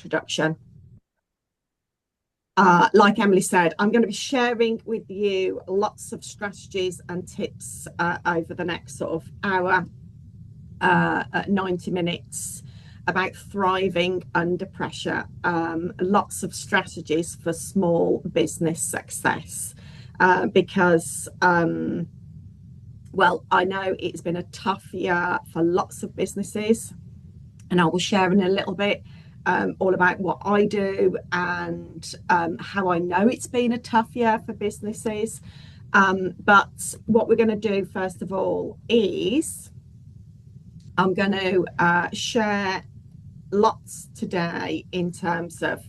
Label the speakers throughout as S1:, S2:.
S1: introduction. Like Emily said, I'm going to be sharing with you lots of strategies and tips over the next sort of hour, 90 minutes about thriving under pressure. Lots of strategies for small business success because, well, I know it's been a tough year for lots of businesses, and I will share in a little bit all about what I do and how I know it's been a tough year for businesses. But what we're going to do first of all is I'm going to share lots today in terms of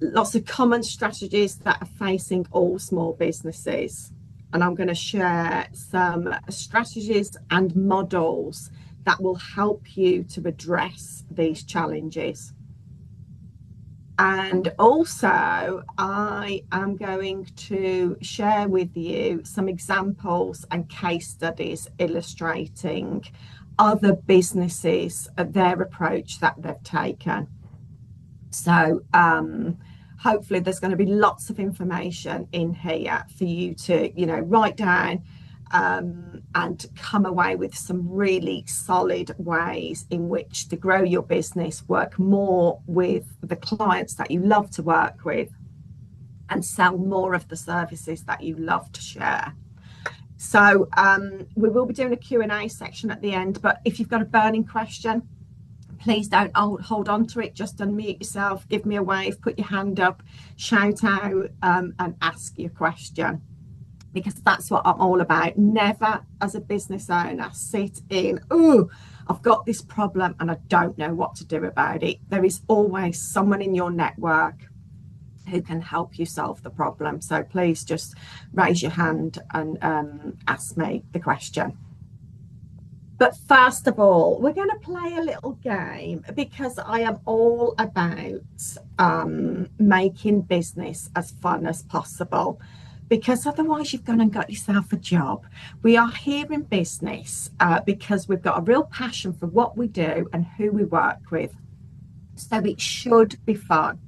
S1: lots of common strategies that are facing all small businesses. And I'm going to share some strategies and models that will help you to address these challenges. And also, I am going to share with you some examples and case studies illustrating other businesses, their approach that they've taken. So hopefully there's going to be lots of information in here for you to, write down and come away with some really solid ways in which to grow your business, work more with the clients that you love to work with, and sell more of the services that you love to share. So we will be doing a Q&A section at the end, but if you've got a burning question, please don't hold on to it. Just unmute yourself, give me a wave, put your hand up, shout out and ask your question, because that's what I'm all about. Never, as a business owner, sit in, oh, I've got this problem and I don't know what to do about it. There is always someone in your network who can help you solve the problem. So please just raise your hand and ask me the question. But first of all, we're going to play a little game, because I am all about making business as fun as possible, because otherwise you've gone and got yourself a job. We are here in business because we've got a real passion for what we do and who we work with. So it should be fun.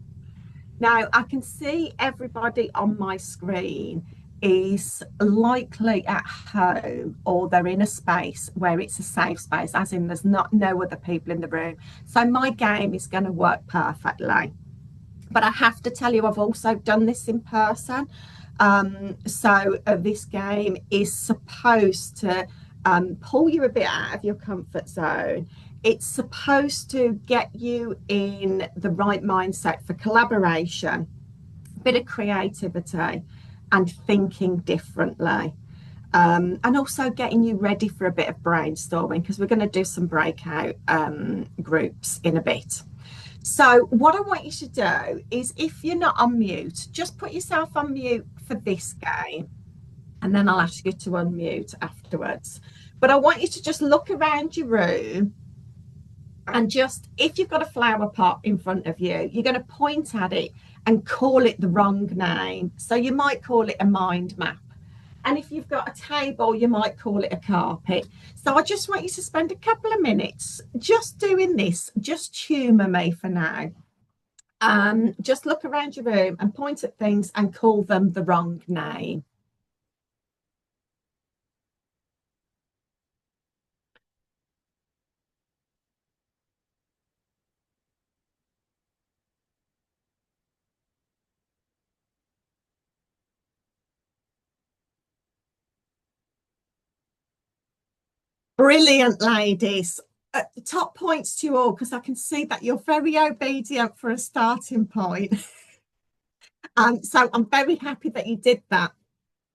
S1: Now, I can see everybody on my screen is likely at home, or they're in a space where it's a safe space, as in there's no other people in the room. So my game is going to work perfectly. But I have to tell you, I've also done this in person. So this game is supposed to pull you a bit out of your comfort zone. It's supposed to get you in the right mindset for collaboration, a bit of creativity, and thinking differently, and also getting you ready for a bit of brainstorming, because we're going to do some breakout groups in a bit. So what I want you to do is, if you're not on mute, just put yourself on mute for this game, and then I'll ask you to unmute afterwards. But I want you to just look around your room, and just, if you've got a flower pot in front of you, you're going to point at it and call it the wrong name. So you might call it a mind map. And if you've got a table, you might call it a carpet. So I just want you to spend a couple of minutes just doing this. Just humour me for now. Just look around your room and point at things and call them the wrong name. Brilliant, ladies. Top points to you all, because I can see that you're very obedient for a starting point. So I'm very happy that you did that.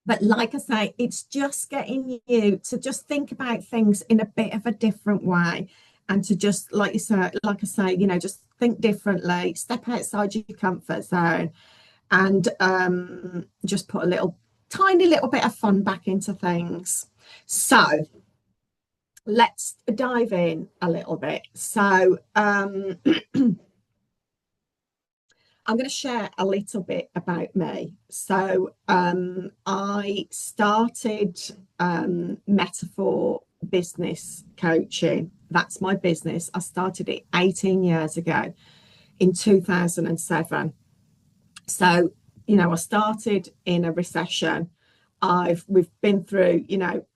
S1: But like I say, it's just getting you to just think about things in a bit of a different way, and to just, like I say, just think differently, step outside your comfort zone, and just put a tiny little bit of fun back into things. So let's dive in a little bit. So I'm going to share a little bit about me. So I started Metaphor business coaching. That's my business. I started it 18 years ago in 2007. So, I started in a recession. We've been through,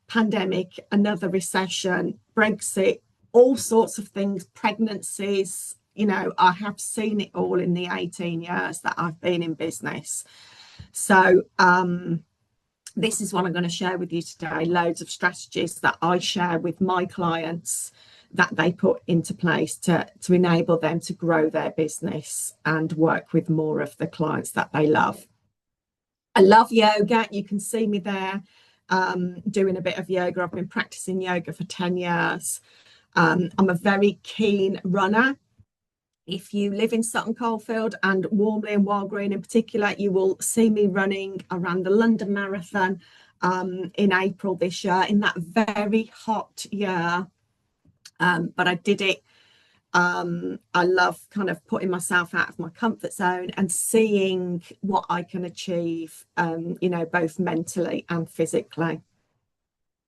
S1: pandemic, another recession, Brexit, all sorts of things, pregnancies. I have seen it all in the 18 years that I've been in business. So, this is what I'm going to share with you today. Loads of strategies that I share with my clients that they put into place to enable them to grow their business and work with more of the clients that they love. I love yoga. You can see me there doing a bit of yoga. I've been practicing yoga for 10 years. I'm a very keen runner. If you live in Sutton Coldfield and Warmley and Wild Green in particular, you will see me running around the London Marathon in April this year, in that very hot year. But I did it. I love kind of putting myself out of my comfort zone and seeing what I can achieve, both mentally and physically.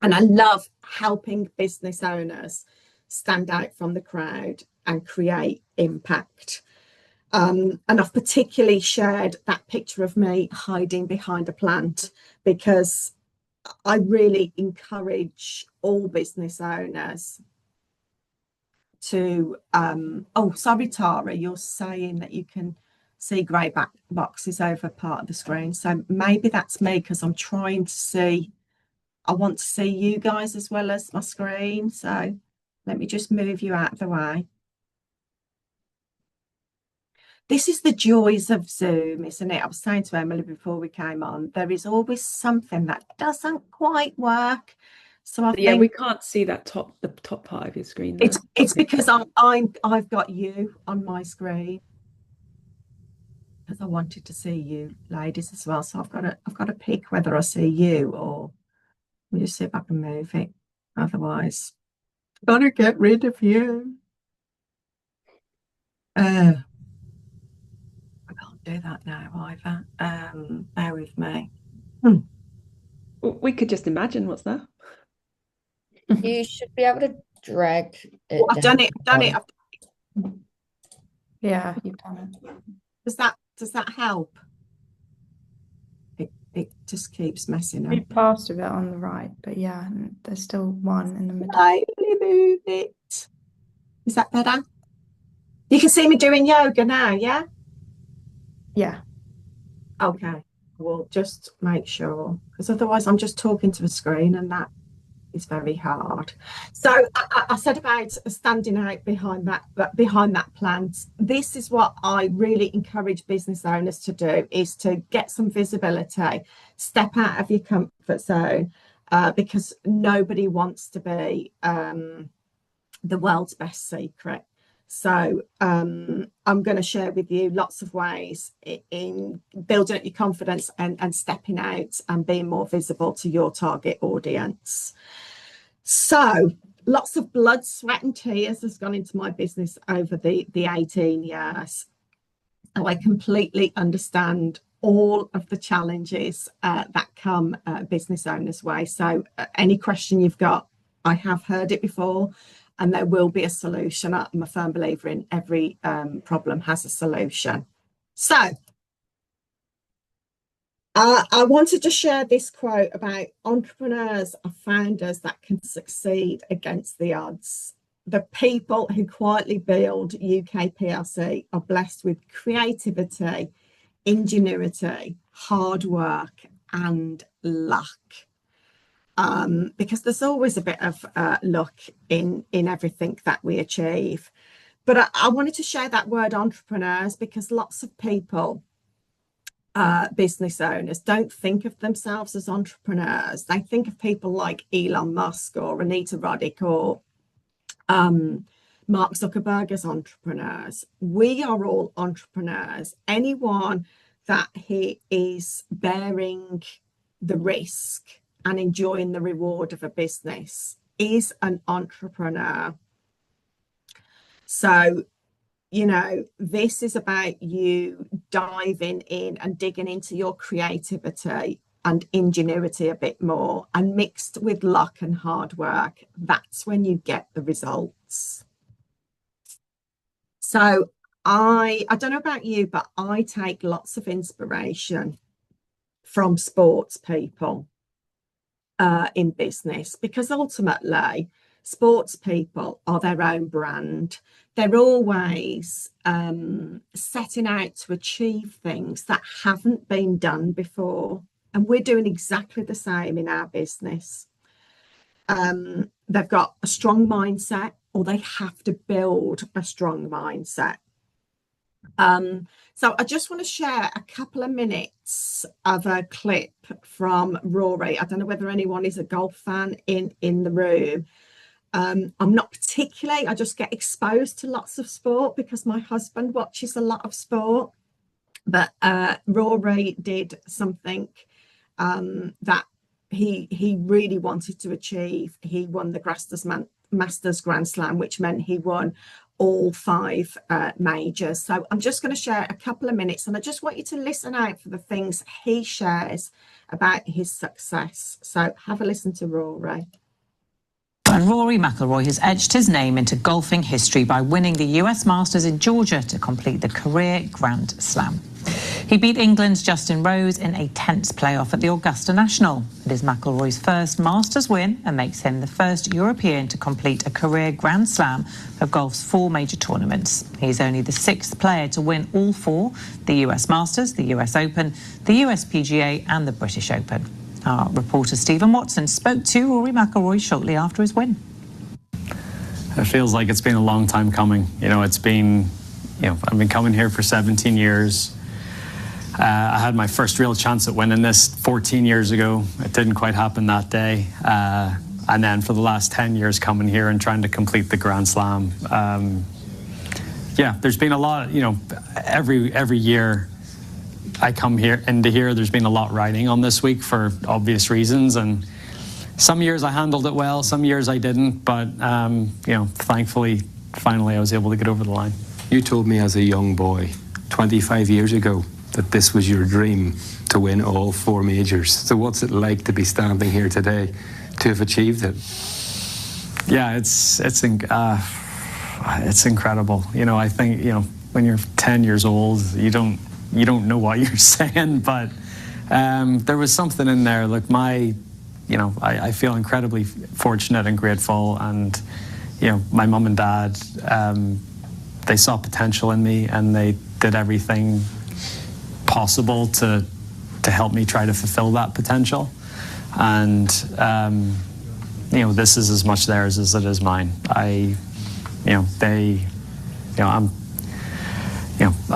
S1: And I love helping business owners stand out from the crowd and create impact. And I've particularly shared that picture of me hiding behind a plant because I really encourage all business owners to oh, sorry, Tara, you're saying that you can see grey boxes over part of the screen. So maybe that's me because I'm trying to see, I want to see you guys as well as my screen. So let me just move you out of the way. This is the joys of Zoom, isn't it? I was saying to Emily before we came on, there is always something that doesn't quite work. So I think
S2: we can't see the top part of your screen there.
S1: It's because I've got you on my screen because I wanted to see you ladies as well. So I've got to pick whether I see you or let me just see if I can move it. Otherwise, gotta get rid of you. I can't do that now either. Bear with me.
S2: We could just imagine what's there.
S3: You should be able to drag it.
S1: Oh, I've done it.
S4: Yeah, you've done it.
S1: Does that help? It just keeps messing up.
S4: Read past of it on the right, but yeah, there's still one in the middle.
S1: Slightly move it. Is that better? You can see me doing yoga now, yeah?
S4: Yeah.
S1: Okay. Well, just make sure, because otherwise I'm just talking to a screen and that is very hard. So I said about standing out behind that plant. This is what I really encourage business owners to do, is to get some visibility, step out of your comfort zone, because nobody wants to be the world's best secret. So I'm going to share with you lots of ways in building up your confidence and stepping out and being more visible to your target audience. So lots of blood, sweat and tears has gone into my business over the 18 years. And I completely understand all of the challenges that come business owners' way. So any question you've got, I have heard it before. And there will be a solution. I'm a firm believer in every problem has a solution. So I wanted to share this quote about entrepreneurs are founders that can succeed against the odds. The people who quietly build UK PLC are blessed with creativity, ingenuity, hard work, and luck. Because there's always a bit of luck in everything that we achieve. But I wanted to share that word entrepreneurs because lots of people, business owners, don't think of themselves as entrepreneurs. They think of people like Elon Musk or Anita Roddick or Mark Zuckerberg as entrepreneurs. We are all entrepreneurs. Anyone that he is bearing the risk and enjoying the reward of a business is an entrepreneur. So, this is about you diving in and digging into your creativity and ingenuity a bit more, and mixed with luck and hard work, that's when you get the results. So I don't know about you, but I take lots of inspiration from sports people in business, because ultimately sports people are their own brand. They're always setting out to achieve things that haven't been done before. And we're doing exactly the same in our business. They've got a strong mindset, or they have to build a strong mindset. So I just want to share a couple of minutes of a clip from Rory. I don't know whether anyone is a golf fan in the room. I'm not particularly, I just get exposed to lots of sport because my husband watches a lot of sport. But Rory did something that he really wanted to achieve. He won the Masters Grand Slam, which meant he won all 5 majors. So I'm just going to share a couple of minutes, and I just want you to listen out for the things he shares about his success. So have a listen to Rory.
S5: And Rory McIlroy has etched his name into golfing history by winning the US Masters in Georgia to complete the career Grand Slam. He beat England's Justin Rose in a tense playoff at the Augusta National. It is McIlroy's first Masters win and makes him the first European to complete a career Grand Slam of golf's 4 major tournaments. He's only the 6th player to win all 4, the US Masters, the US Open, the US PGA and the British Open. Our reporter Stephen Watson spoke to Rory McIlroy shortly after his win.
S6: It feels like it's been a long time coming. I've been coming here for 17 years. I had my first real chance at winning this 14 years ago. It didn't quite happen that day. And then for the last 10 years coming here and trying to complete the Grand Slam. There's been a lot, every year I come here into here, there's been a lot riding on this week for obvious reasons. And some years I handled it well, some years I didn't. But, thankfully, finally I was able to get over the line.
S7: You told me as a young boy, 25 years ago, that this was your dream to win all 4 majors. So what's it like to be standing here today to have achieved it?
S6: Yeah, it's incredible. I think, when you're 10 years old, you don't know what you're saying, but there was something in there. Look, I feel incredibly fortunate and grateful, and my mum and dad, they saw potential in me, and they did everything possible to help me try to fulfill that potential. And this is as much theirs as it is mine. I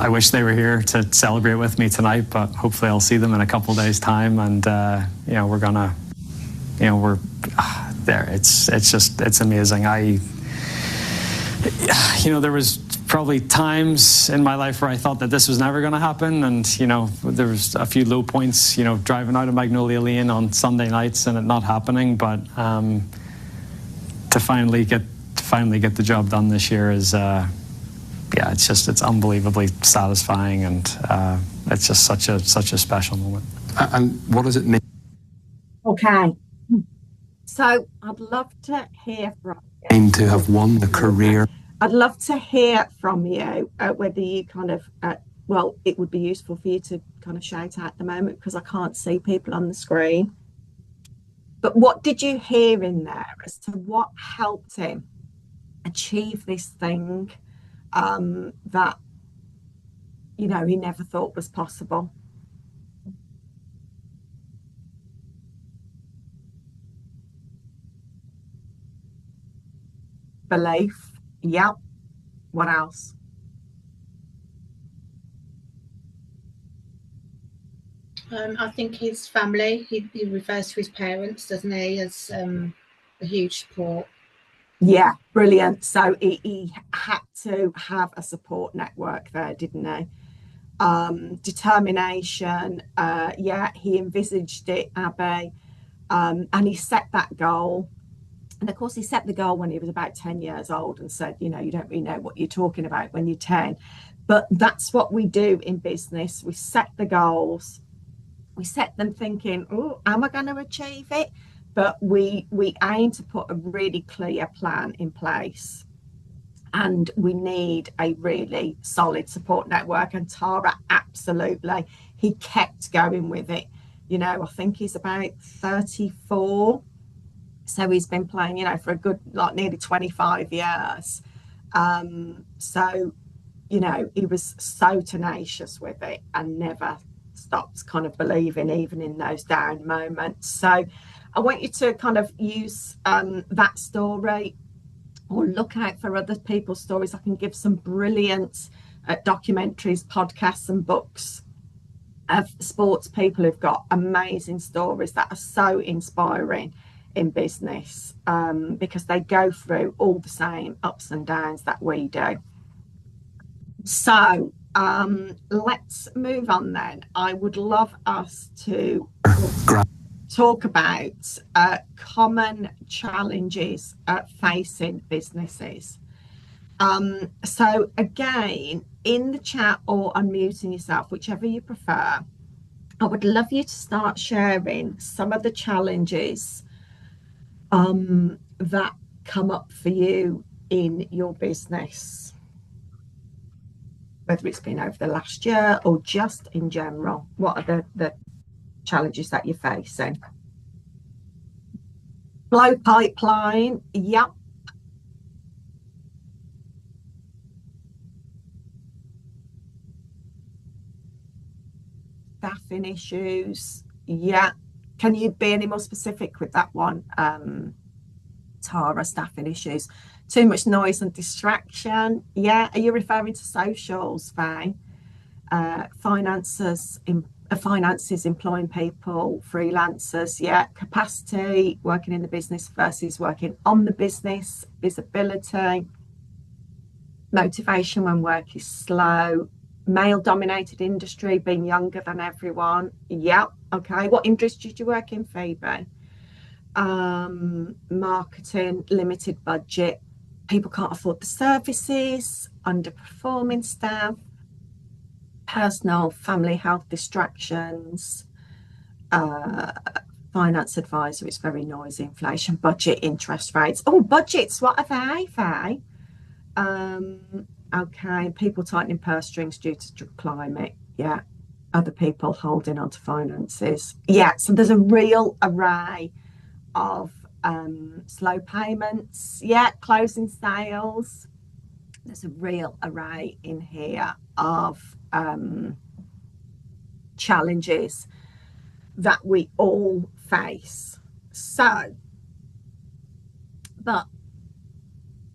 S6: wish they were here to celebrate with me tonight, but hopefully I'll see them in a couple days' time, and we're gonna, we're there. It's amazing. There was probably times in my life where I thought that this was never going to happen, and there was a few low points, driving out of Magnolia Lane on Sunday nights and it not happening, but to finally get the job done this year is it's unbelievably satisfying, and it's just such a special moment.
S7: And what does it mean?
S1: Okay, so I'd love to hear from you.
S7: To have won the career.
S1: I'd love to hear from you whether you kind of, it would be useful for you to kind of shout out at the moment because I can't see people on the screen. But what did you hear in there as to what helped him achieve this thing that, he never thought was possible? Belief. Yep. What else?
S8: I think his family, he refers to his parents, doesn't he, as a huge support.
S1: Yeah, brilliant. So he had to have a support network there, didn't he? Determination. He envisaged it, Abby, and he set that goal. And of course, he set the goal when he was about 10 years old and said, you don't really know what you're talking about when you're 10. But that's what we do in business. We set the goals We set them thinking, oh, am I going to achieve it? But we aim to put a really clear plan in place. And we need a really solid support network. And Tara, absolutely, he kept going with it. You know, I think he's about 34. So he's been playing, you know, for a good, like, nearly 25 years. So, you know, he was so tenacious with it and never stopped kind of believing, even in those down moments. So I want you to kind of use that story, or look out for other people's stories. I can give some brilliant documentaries, podcasts and books of sports people who've got amazing stories that are so inspiring in business, because they go through all the same ups and downs that we do. So let's move on then. I would love us to talk about common challenges facing businesses. So again, in the chat or unmuting yourself, whichever you prefer, I would love you to start sharing some of the challenges that come up for you in your business, whether it's been over the last year or just in general. What are the challenges that you're facing? Flow pipeline, yep. Staffing issues, yeah. Can you be any more specific with that one, Tara? Staffing issues, too much noise and distraction, yeah. Are you referring to socials, Faye? Finances, employing people, freelancers, yeah. Capacity, working in the business versus working on the business, visibility, motivation when work is slow, male dominated industry, being younger than everyone, yeah. Okay, what industry did you work in, Phoebe? Marketing, limited budget, people can't afford the services, underperforming staff, personal, family health distractions, finance advisor, it's very noisy, inflation, budget, interest rates. Oh, budgets, what are they, Faye? Okay, people tightening purse strings due to climate, yeah. Other people holding on to finances, yeah. So there's a real array of slow payments, yeah. Closing sales, there's a real array in here of challenges that we all face. So, but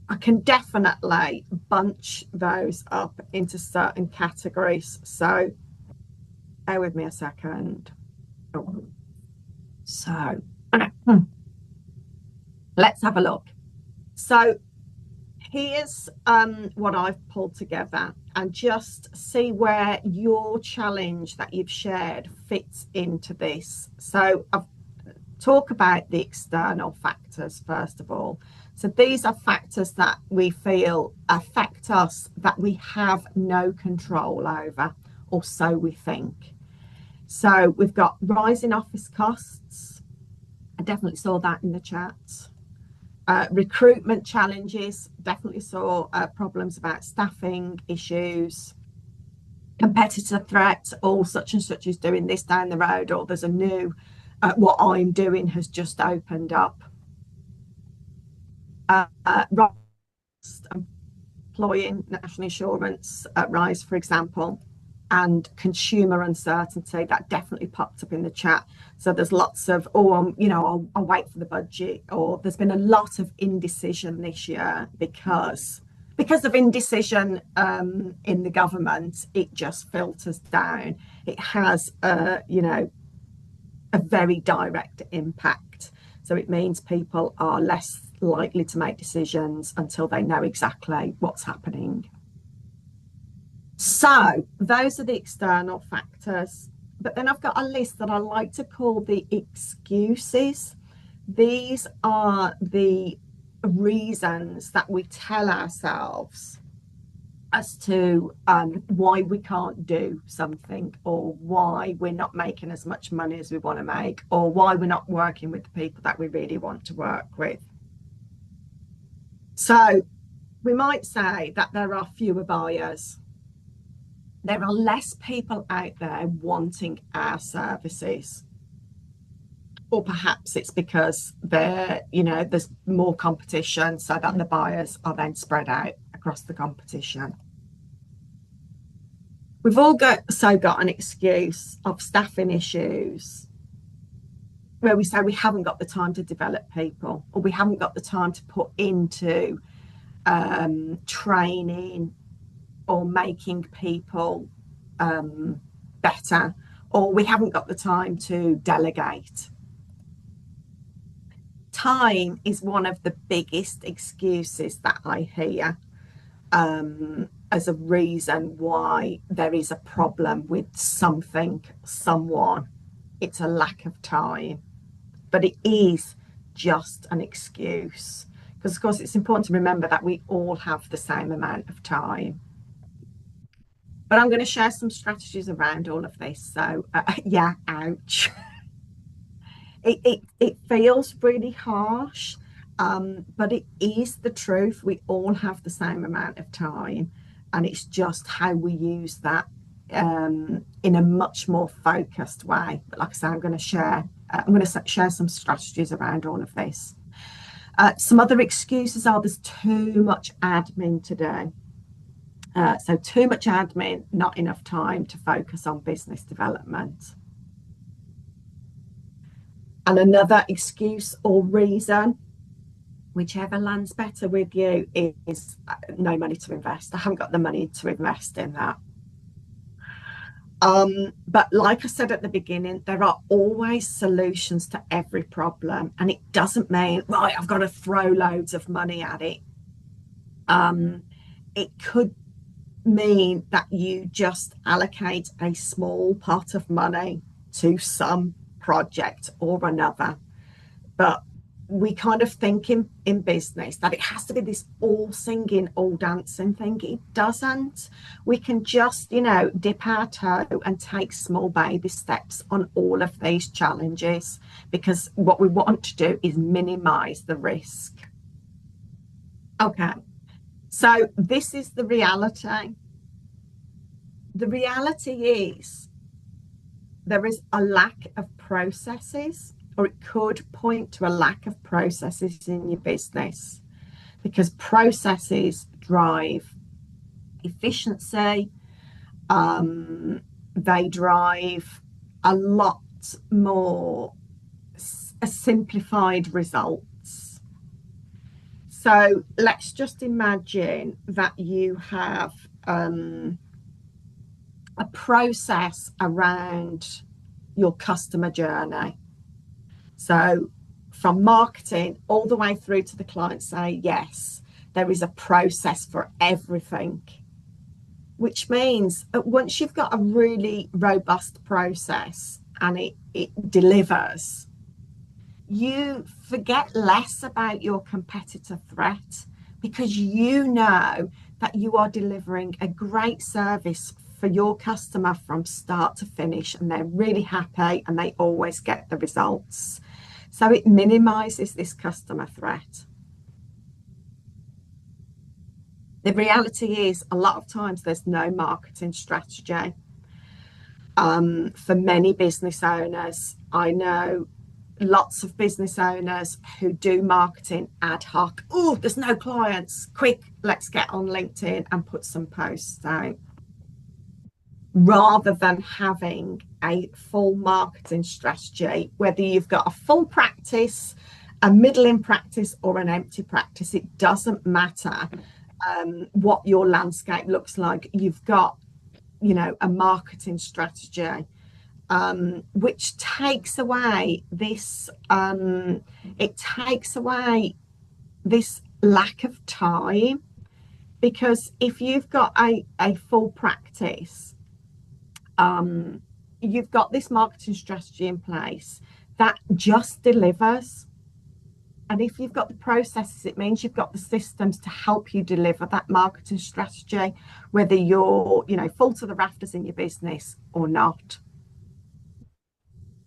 S1: I can definitely bunch those up into certain categories. So bear with me a second. Oh. So let's have a look. So here's what I've pulled together, and just see where your challenge that you've shared fits into this. So I've talk about the external factors first of all. So these are factors that we feel affect us, that we have no control over, or so we think. So we've got rising office costs. I definitely saw that in the chat. Recruitment challenges, definitely saw problems about staffing issues. Competitor threats, or such and such is doing this down the road, or there's a new, what I'm doing has just opened up. Employing national insurance rise, for example, and consumer uncertainty, that definitely popped up in the chat. So there's lots of, I'll wait for the budget, or there's been a lot of indecision this year because of indecision in the government. It just filters down. It has a very direct impact. So it means people are less likely to make decisions until they know exactly what's happening. So those are the external factors. But then I've got a list that I like to call the excuses. These are the reasons that we tell ourselves as to why we can't do something, or why we're not making as much money as we want to make, or why we're not working with the people that we really want to work with. So we might say that there are fewer buyers. There are less people out there wanting our services. Or perhaps it's because there's more competition, so that the buyers are then spread out across the competition. We've all got an excuse of staffing issues, where we say we haven't got the time to develop people, or we haven't got the time to put into training or making people better, or we haven't got the time to delegate. Time is one of the biggest excuses that I hear as a reason why there is a problem with something, someone. It's a lack of time, but it is just an excuse, because of course it's important to remember that we all have the same amount of time. But I'm going to share some strategies around all of this. So yeah, ouch. It feels really harsh, but it is the truth. We all have the same amount of time, and it's just how we use that in a much more focused way. But like I say, I'm going to share some strategies around all of this. Some other excuses are there's too much admin to do. So too much admin, not enough time to focus on business development. And another excuse or reason, whichever lands better with you, is no money to invest. I haven't got the money to invest in that. But like I said at the beginning, there are always solutions to every problem. And it doesn't mean, right, I've got to throw loads of money at it. It could mean that you just allocate a small pot of money to some project or another. But we kind of think in business that it has to be this all singing, all dancing thing. It doesn't. We can just, dip our toe and take small baby steps on all of these challenges, because what we want to do is minimize the risk. Okay, so this is the reality. The reality is there is a lack of processes, or it could point to a lack of processes in your business, because processes drive efficiency. They drive a lot more simplified results. So let's just imagine that you have a process around your customer journey. So from marketing all the way through to the client say yes, there is a process for everything, which means that once you've got a really robust process and it delivers, you forget less about your competitor threat, because you know that you are delivering a great service for your customer from start to finish, and they're really happy and they always get the results. So it minimizes this customer threat. The reality is, a lot of times there's no marketing strategy. For many business owners, I know lots of business owners who do marketing ad hoc. Oh, there's no clients. Quick, let's get on LinkedIn and put some posts out, rather than having a full marketing strategy. Whether you've got a full practice, a middling practice, or an empty practice, it doesn't matter what your landscape looks like. You've got, a marketing strategy, which takes away this, this lack of time. Because if you've got a full practice, you've got this marketing strategy in place that just delivers. And if you've got the processes, it means you've got the systems to help you deliver that marketing strategy, whether you're, full to the rafters in your business or not.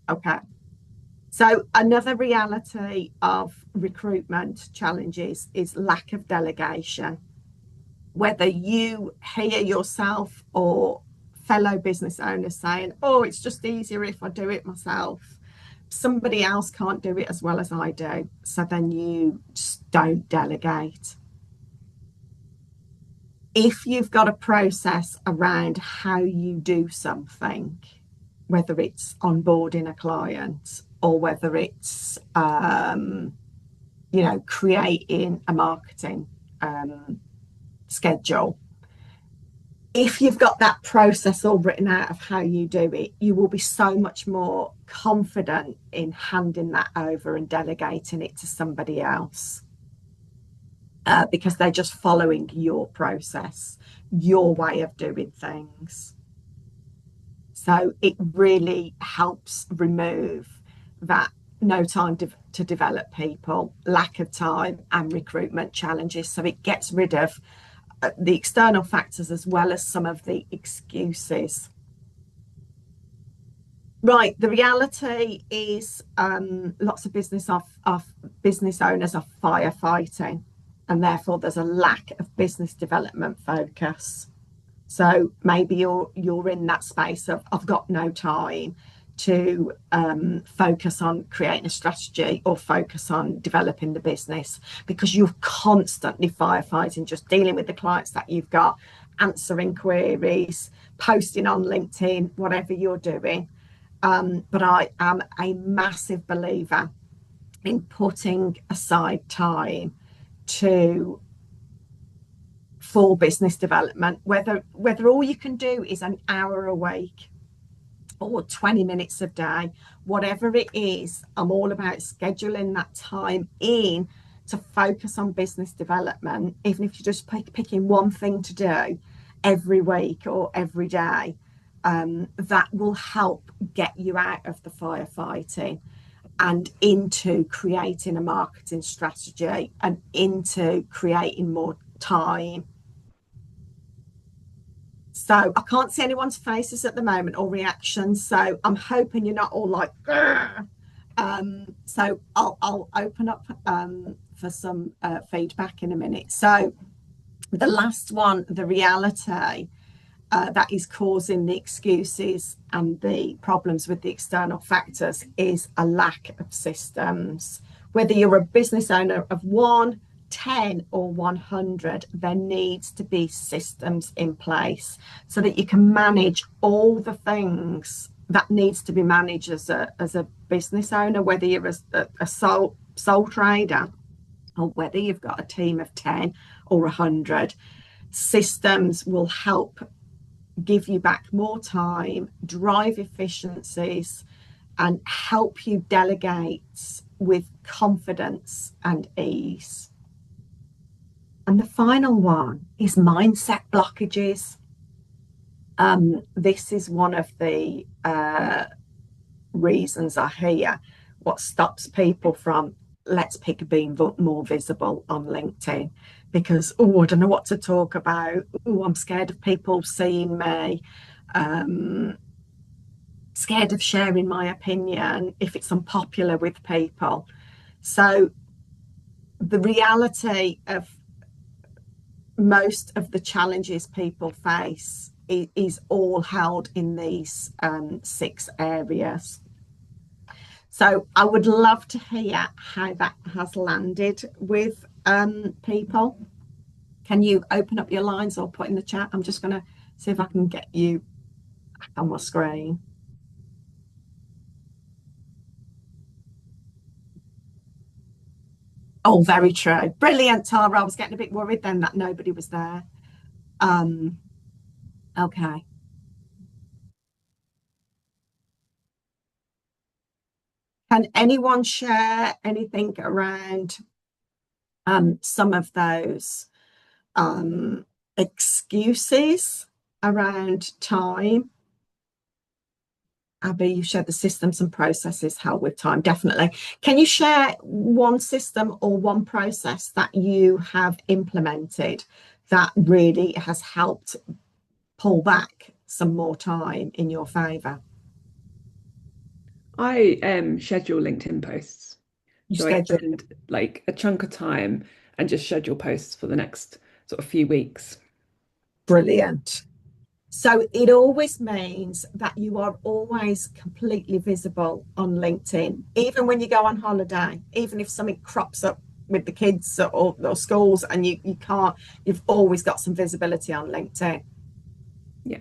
S1: Okay. So another reality of recruitment challenges is lack of delegation. Whether you hear yourself or fellow business owners saying, oh, it's just easier if I do it myself. Somebody else can't do it as well as I do. So then you just don't delegate. If you've got a process around how you do something, whether it's onboarding a client or whether it's, creating a marketing schedule, if you've got that process all written out of how you do it, you will be so much more confident in handing that over and delegating it to somebody else, because they're just following your process, your way of doing things. So it really helps remove that no time to develop people, lack of time, and recruitment challenges. So it gets rid of the external factors as well as some of the excuses. Right, the reality is lots of business owners are firefighting, and therefore there's a lack of business development focus. So maybe you're in that space of I've got no time to focus on creating a strategy or focus on developing the business, because you're constantly firefighting, just dealing with the clients that you've got, answering queries, posting on LinkedIn, whatever you're doing. But I am a massive believer in putting aside time for business development, whether all you can do is an hour a week or 20 minutes a day, whatever it is. I'm all about scheduling that time in to focus on business development, even if you're just picking one thing to do every week or every day. That will help get you out of the firefighting and into creating a marketing strategy and into creating more time. So I can't see anyone's faces at the moment or reactions. So I'm hoping you're not all like, so I'll open up for some feedback in a minute. So the last one, the reality that is causing the excuses and the problems with the external factors, is a lack of systems. Whether you're a business owner of 1, 10 or 100, there needs to be systems in place so that you can manage all the things that needs to be managed as a business owner, whether you're a sole trader or whether you've got a team of 10 or 100. Systems will help give you back more time, drive efficiencies, and help you delegate with confidence and ease. And the final one is mindset blockages. This is one of the reasons I hear what stops people from, let's pick being more visible on LinkedIn, because, I don't know what to talk about. I'm scared of people seeing me. Scared of sharing my opinion if it's unpopular with people. So the reality of most of the challenges people face is all held in these 6 areas. So I would love to hear how that has landed with people. Can you open up your lines or put in the chat? I'm just going to see if I can get you on my screen. Oh, very true. Brilliant, Tara. I was getting a bit worried then that nobody was there. Okay. Can anyone share anything around some of those excuses around time? Abby, you shared the systems and processes help with time, definitely. Can you share one system or one process that you have implemented that really has helped pull back some more time in your favour?
S2: I schedule LinkedIn posts.
S1: You
S2: So I
S1: schedule.
S2: spend like a chunk of time and just schedule posts for the next sort of few weeks.
S1: Brilliant. So it always means that you are always completely visible on LinkedIn, even when you go on holiday, even if something crops up with the kids or schools and you can't, you've always got some visibility on LinkedIn.
S2: Yeah.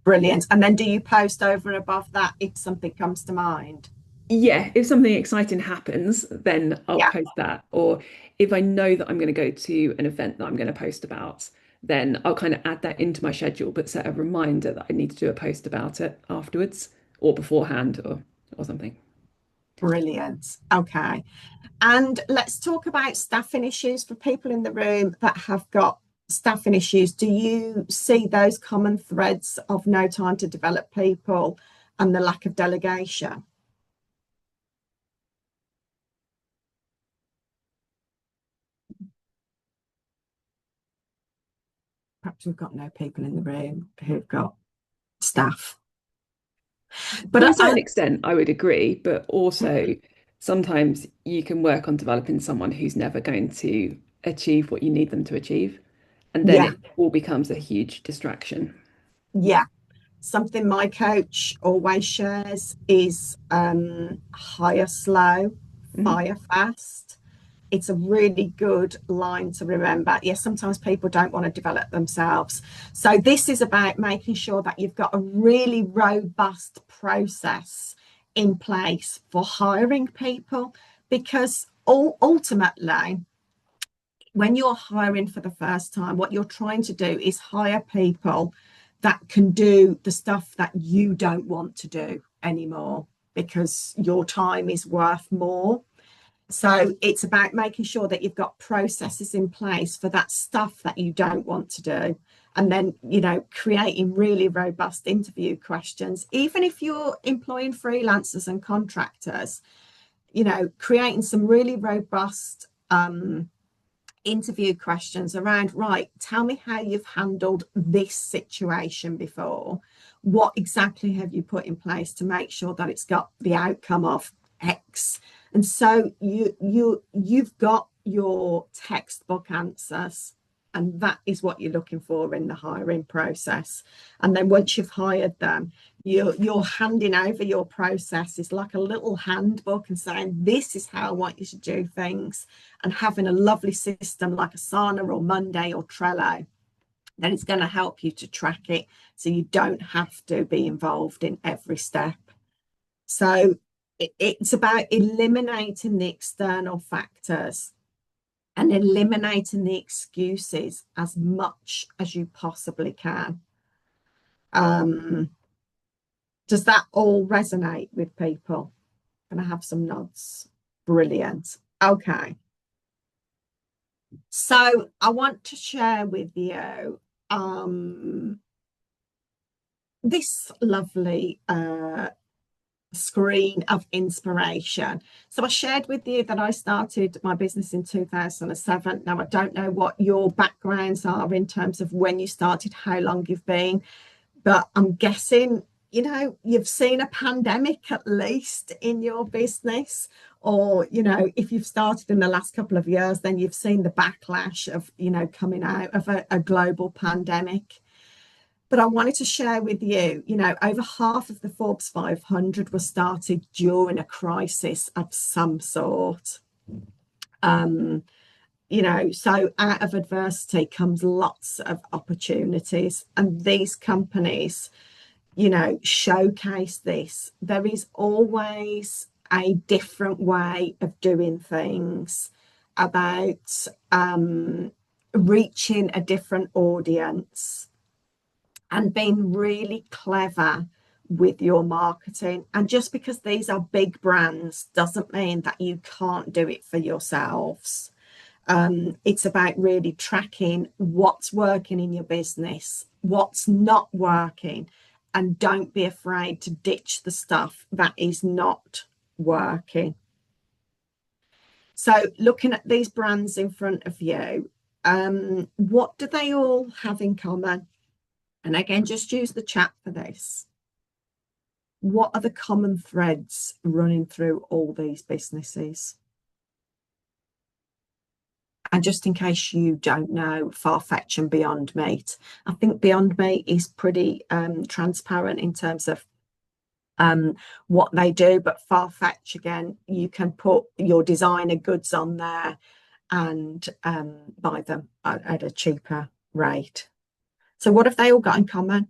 S1: Brilliant. And then do you post over and above that if something comes to mind?
S2: Yeah, if something exciting happens, then I'll
S1: Yeah.
S2: post that. Or if I know that I'm going to go to an event that I'm going to post about, then I'll kind of add that into my schedule, but set a reminder that I need to do a post about it afterwards or beforehand or something.
S1: Brilliant. Okay. And let's talk about staffing issues for people in the room that have got staffing issues. Do you see those common threads of no time to develop people and the lack of delegation? Perhaps we've got no people in the room who've got staff. But
S2: To a certain extent, I would agree, but also sometimes you can work on developing someone who's never going to achieve what you need them to achieve. And then
S1: yeah,
S2: it all becomes a huge distraction.
S1: yeah. Something my coach always shares is hire slow, fire fast. It's a really good line to remember. Yes, sometimes people don't want to develop themselves. So this is about making sure that you've got a really robust process in place for hiring people, because ultimately, when you're hiring for the first time, what you're trying to do is hire people that can do the stuff that you don't want to do anymore because your time is worth more. So it's about making sure that you've got processes in place for that stuff that you don't want to do. And then, creating really robust interview questions, even if you're employing freelancers and contractors, creating some really robust interview questions around, right, tell me how you've handled this situation before. What exactly have you put in place to make sure that it's got the outcome of X? And so you've got your textbook answers, and that is what you're looking for in the hiring process. And then once you've hired them, you're handing over your process. It's like a little handbook and saying, this is how I want you to do things, and having a lovely system like Asana or Monday or Trello, then it's going to help you to track it so you don't have to be involved in every step. So it's about eliminating the external factors and eliminating the excuses as much as you possibly can. Does that all resonate with people? Can I have some nods? Brilliant. Okay. So I want to share with you this lovely screen of inspiration. So I shared with you that I started my business in 2007. Now, I don't know what your backgrounds are in terms of when you started, how long you've been, but I'm guessing, you've seen a pandemic at least in your business, or, if you've started in the last couple of years, then you've seen the backlash of, coming out of a global pandemic. But I wanted to share with you, over half of the Forbes 500 was started during a crisis of some sort. So out of adversity comes lots of opportunities, and these companies, showcase this. There is always a different way of doing things, about reaching a different audience and being really clever with your marketing. And just because these are big brands doesn't mean that you can't do it for yourselves. It's about really tracking what's working in your business, what's not working, and don't be afraid to ditch the stuff that is not working. So looking at these brands in front of you, what do they all have in common? And again, just use the chat for this. What are the common threads running through all these businesses? And just in case you don't know, Farfetch and Beyond Meat, I think Beyond Meat is pretty transparent in terms of what they do, but Farfetch, again, you can put your designer goods on there and buy them at a cheaper rate. So what have they all got in common?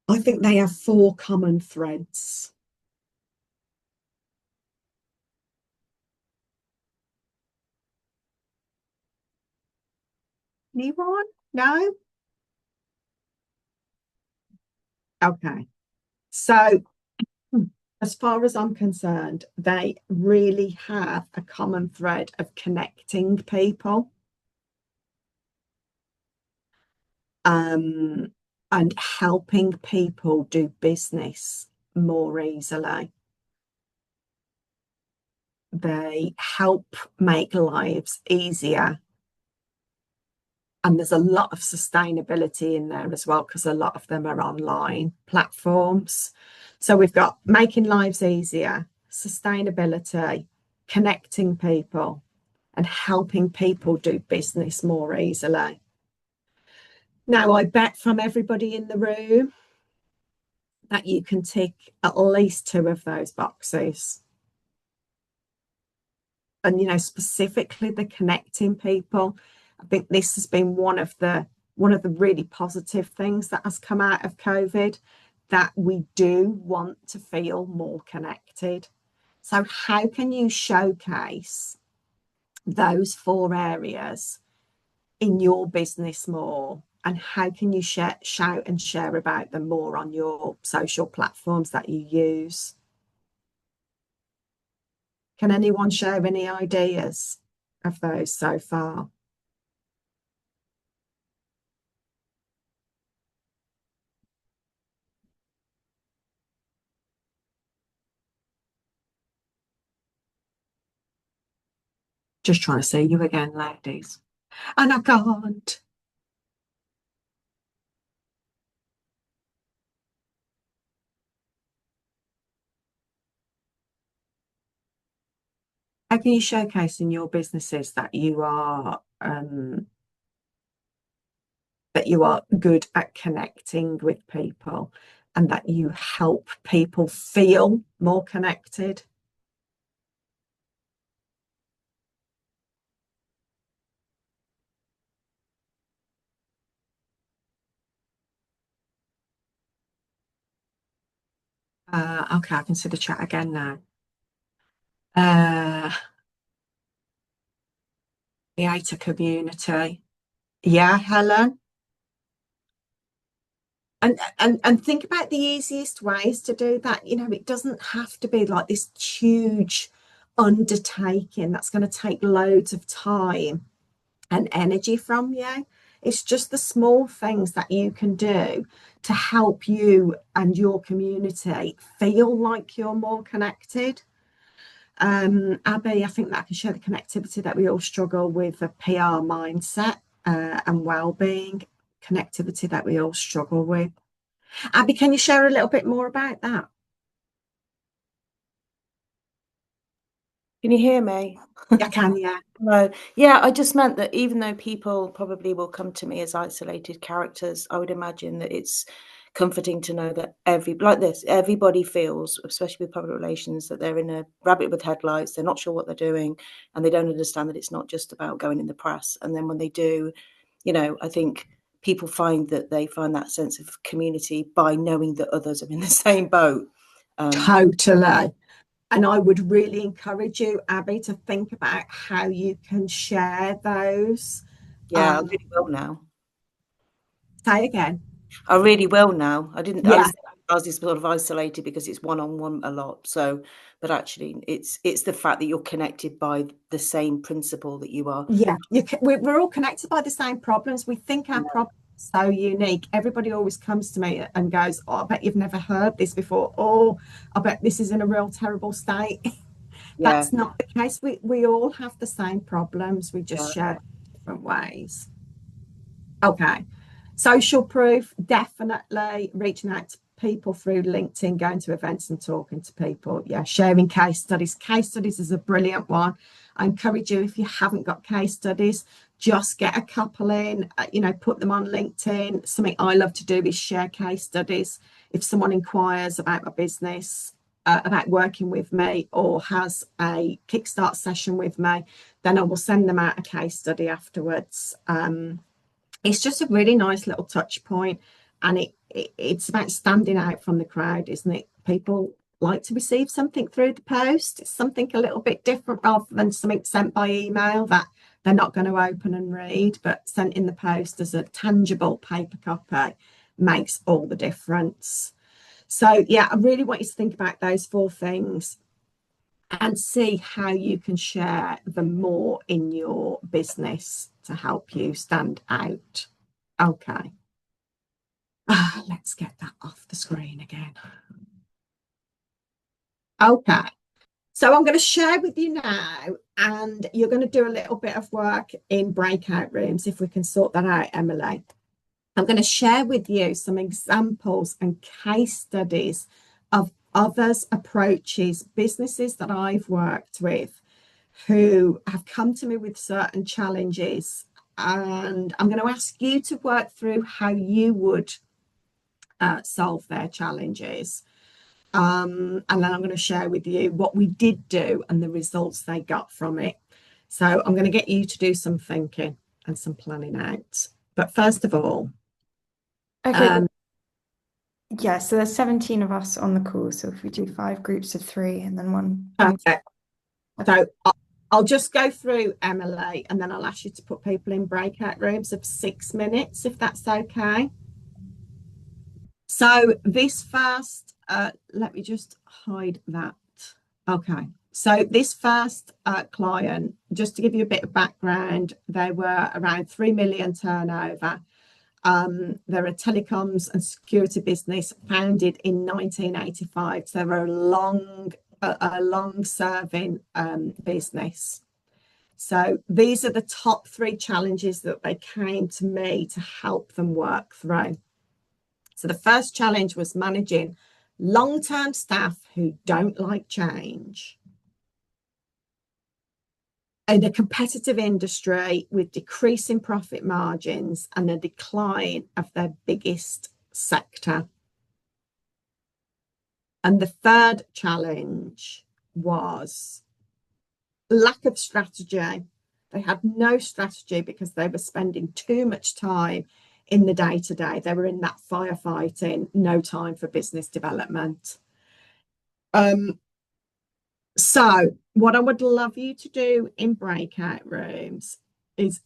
S1: I think they have 4 common threads. Anyone? No? Okay. So as far as I'm concerned, they really have a common thread of connecting people. And helping people do business more easily. They help make lives easier. And there's a lot of sustainability in there as well, because a lot of them are online platforms. So we've got making lives easier, sustainability, connecting people, and helping people do business more easily. Now, I bet from everybody in the room that you can tick at least 2 of those boxes. And, you know, specifically the connecting people, I think this has been one of the really positive things that has come out of COVID, that we do want to feel more connected. So how can you showcase those 4 areas in your business more? And how can you shout and share about them more on your social platforms that you use? Can anyone share any ideas of those so far? Just trying to see you again, ladies. And I can't. How can you showcase in your businesses that you are good at connecting with people and that you help people feel more connected? Okay, I can see the chat again now. Create a community. Yeah, Helen. And think about the easiest ways to do that. You know, it doesn't have to be like this huge undertaking that's going to take loads of time and energy from you. It's just the small things that you can do to help you and your community feel like you're more connected. Abby, I think that can show the connectivity that we all struggle with, a PR mindset and well-being, connectivity that we all struggle with. Abby, can you share a little bit more about that?
S9: Can you hear me?
S1: I can, yeah.
S9: No. Yeah, I just meant that even though people probably will come to me as isolated characters, I would imagine that it's comforting to know that everybody feels, especially with public relations, that they're in a rabbit with headlights, they're not sure what they're doing, and they don't understand that it's not just about going in the press. And then when they do, you know, I think people find that they find that sense of community by knowing that others are in the same boat.
S1: Totally. And I would really encourage you, Abby, to think about how you can share those.
S9: Yeah, I really will now.
S1: Say again.
S9: I really will now. I didn't.
S1: Yeah.
S9: I was just sort of isolated because it's one-on-one a lot. So, but actually it's the fact that you're connected by the same principle that you are.
S1: Yeah, we're all connected by the same problems. We think our problems are so unique. Everybody always comes to me and goes, oh, I bet you've never heard this before. Oh, I bet this is in a real terrible state. That's not the case. We all have the same problems. We just share different ways. Okay. Social proof, definitely reaching out to people through LinkedIn, going to events and talking to people. Yeah, sharing case studies. Case studies is a brilliant one. I encourage you, if you haven't got case studies, just get a couple in, put them on LinkedIn. Something I love to do is share case studies. If someone inquires about my business, about working with me, or has a Kickstart session with me, then I will send them out a case study afterwards. It's just a really nice little touch point, and it's about standing out from the crowd, isn't it? People like to receive something through the post. It's something a little bit different rather than something sent by email that they're not going to open and read, but sent in the post as a tangible paper copy makes all the difference. So yeah, I really want you to think about those 4 things and see how you can share them more in your business to help you stand out. Okay. Let's get that off the screen again. Okay. So I'm going to share with you now, and you're going to do a little bit of work in breakout rooms, if we can sort that out, Emily. I'm going to share with you some examples and case studies of others' approaches, businesses that I've worked with who have come to me with certain challenges. And I'm going to ask you to work through how you would solve their challenges. And then I'm going to share with you what we did do and the results they got from it. So I'm going to get you to do some thinking and some planning out. But first of all,
S4: okay. Yeah, so there's 17 of us on the call. So if we do 5 groups of 3 and then one.
S1: Okay. So I'll just go through, Emily, and then I'll ask you to put people in breakout rooms of 6 minutes, if that's okay. So this first, let me just hide that. Okay. So this first client, just to give you a bit of background, they were around 3 million turnover. They're a telecoms and security business founded in 1985. So they're a long-serving business. So these are the top 3 challenges that they came to me to help them work through. So the first challenge was managing long-term staff who don't like change in a competitive industry with decreasing profit margins and a decline of their biggest sector. And the third challenge was lack of strategy. They had no strategy because they were spending too much time in the day-to-day. They were in that firefighting, no time for business development. So what I would love you to do in breakout rooms is